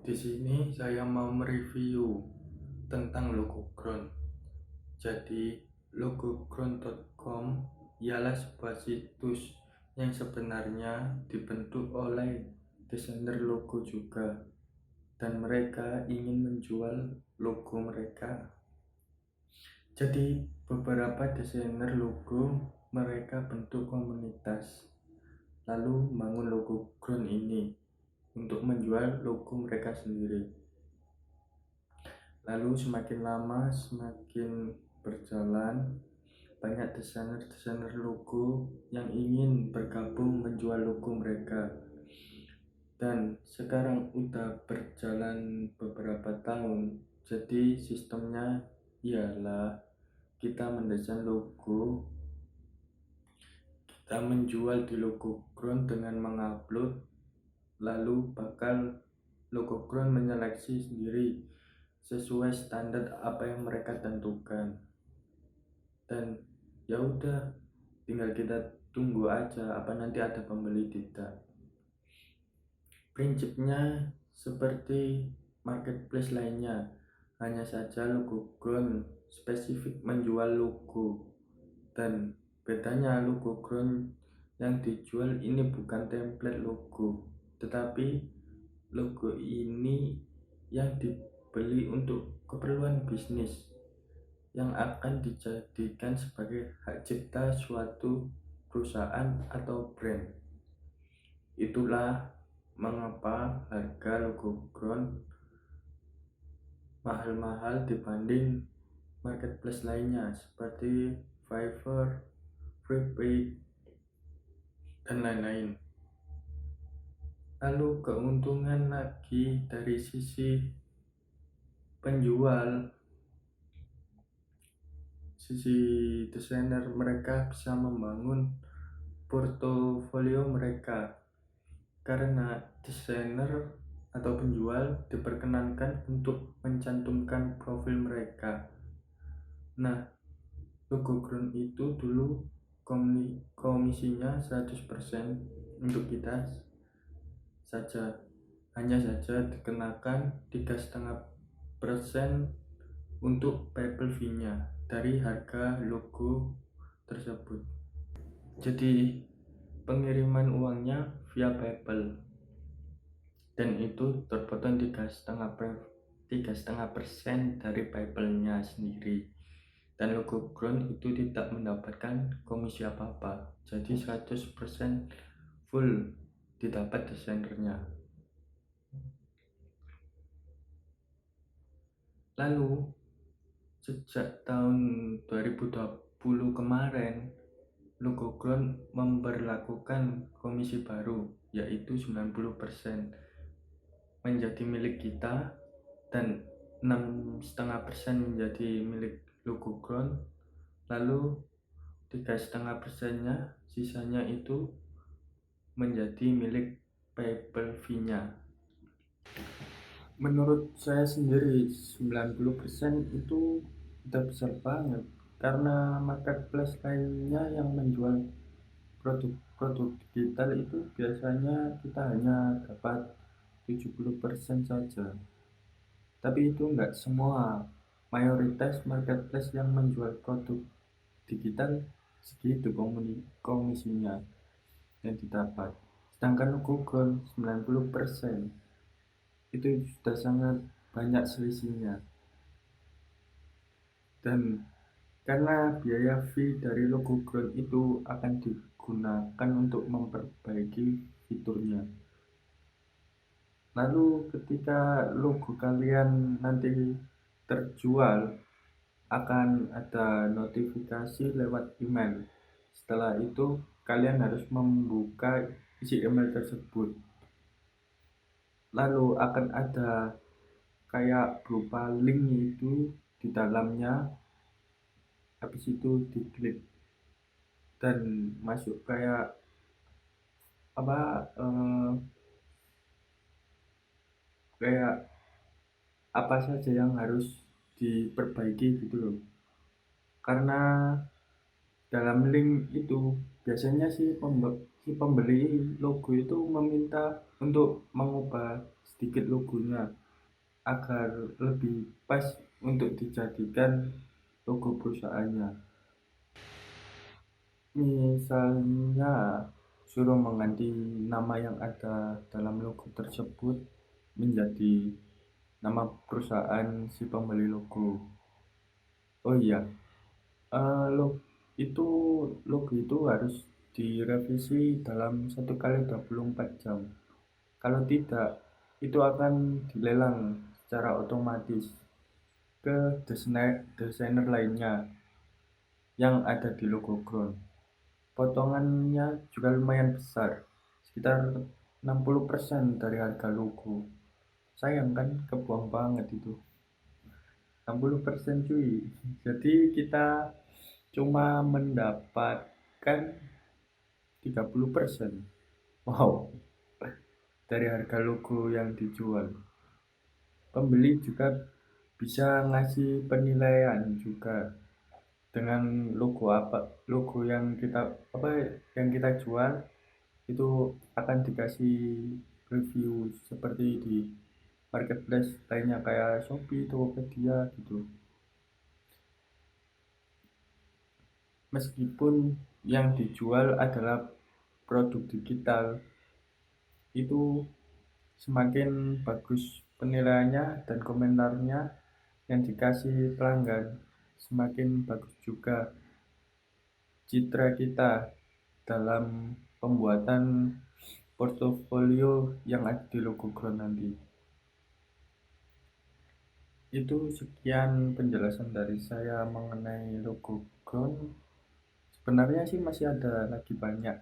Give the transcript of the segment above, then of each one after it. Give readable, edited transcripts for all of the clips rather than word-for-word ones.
Di sini saya mau mereview tentang logo Ground. Jadi, logoground.com ialah sebuah situs yang sebenarnya dibentuk oleh desainer logo juga, dan mereka ingin menjual logo mereka. Jadi, beberapa desainer logo mereka bentuk komunitas, lalu bangun logo Ground ini untuk menjual logo mereka sendiri. Lalu semakin lama semakin berjalan, banyak desainer-desainer logo yang ingin bergabung menjual logo mereka. Dan sekarang udah berjalan beberapa tahun. Jadi sistemnya ialah kita mendesain logo, kita menjual di logo Ground dengan mengupload, lalu bakal logo Ground menyeleksi sendiri sesuai standar apa yang mereka tentukan. Dan ya udah, tinggal kita tunggu aja apa nanti ada pembeli tidak. Prinsipnya seperti marketplace lainnya, hanya saja logo Ground spesifik menjual logo, dan bedanya logo Ground yang dijual ini bukan template logo, tetapi logo ini yang dibeli untuk keperluan bisnis yang akan dijadikan sebagai hak cipta suatu perusahaan atau brand. Itulah mengapa harga logo Ground mahal-mahal dibanding marketplace lainnya seperti Fiverr, Freepik, dan lain-lain. Lalu keuntungan lagi dari sisi penjual, sisi desainer, mereka bisa membangun portofolio mereka karena desainer atau penjual diperkenankan untuk mencantumkan profil mereka. Nah, logo Ground itu dulu komisinya 100% untuk kita saja, hanya saja dikenakan 3,5% untuk PayPal fee-nya dari harga logo tersebut. Jadi pengiriman uangnya via PayPal, dan itu terpotong 3,5% dari PayPal-nya sendiri. Dan logo Ground itu tidak mendapatkan komisi apa-apa, jadi 100% full didapat desainernya. Lalu sejak tahun 2020 kemarin, logo Ground memberlakukan komisi baru, yaitu 90% menjadi milik kita dan 6,5% menjadi milik logo Ground. Lalu 3,5%-nya sisanya itu menjadi milik PayPal fee-nya. Menurut saya sendiri 90% itu udah besar banget, karena marketplace lainnya yang menjual produk-produk digital itu biasanya kita hanya dapat 70% saja. Tapi itu enggak semua, mayoritas marketplace yang menjual produk digital segitu komisinya yang didapat. Sedangkan Google 90%, itu sudah sangat banyak selisihnya. Dan karena biaya fee dari logo Ground itu akan digunakan untuk memperbaiki fiturnya. Lalu ketika logo kalian nanti terjual, akan ada notifikasi lewat email. Setelah itu kalian harus membuka isi email tersebut. Lalu akan ada kayak berupa link itu di dalamnya, habis itu diklik dan masuk kayak apa, kayak apa saja yang harus diperbaiki gitu loh. Karena dalam link itu biasanya si pembeli logo itu meminta untuk mengubah sedikit logonya agar lebih pas untuk dijadikan logo perusahaannya. Misalnya, suruh mengganti nama yang ada dalam logo tersebut menjadi nama perusahaan si pembeli logo. Oh iya, eh, lo itu logo itu harus direvisi dalam 1 kali 24 jam. Kalau tidak, itu akan dilelang secara otomatis ke desainer lainnya yang ada di logo ground. Potongannya juga lumayan besar, sekitar 60% dari harga logo. Sayang kan, kebuang banget itu. 60% cuy. Jadi kita cuma mendapatkan 30%. Wow, dari harga logo yang dijual. Pembeli juga bisa ngasih penilaian juga dengan logo yang kita apa yang kita jual itu akan dikasih review seperti di marketplace lainnya kayak Shopee, Tokopedia gitu. Meskipun yang dijual adalah produk digital, itu semakin bagus penilaiannya dan komentarnya yang dikasih pelanggan, semakin bagus juga citra kita dalam pembuatan portofolio yang ada di logo Ground nanti. Itu sekian penjelasan dari saya mengenai logo Ground. Sebenarnya sih masih ada lagi banyak.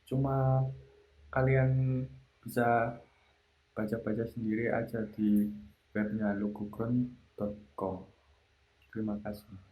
Cuma kalian bisa baca-baca sendiri aja di webnya logoground.com. Terima kasih.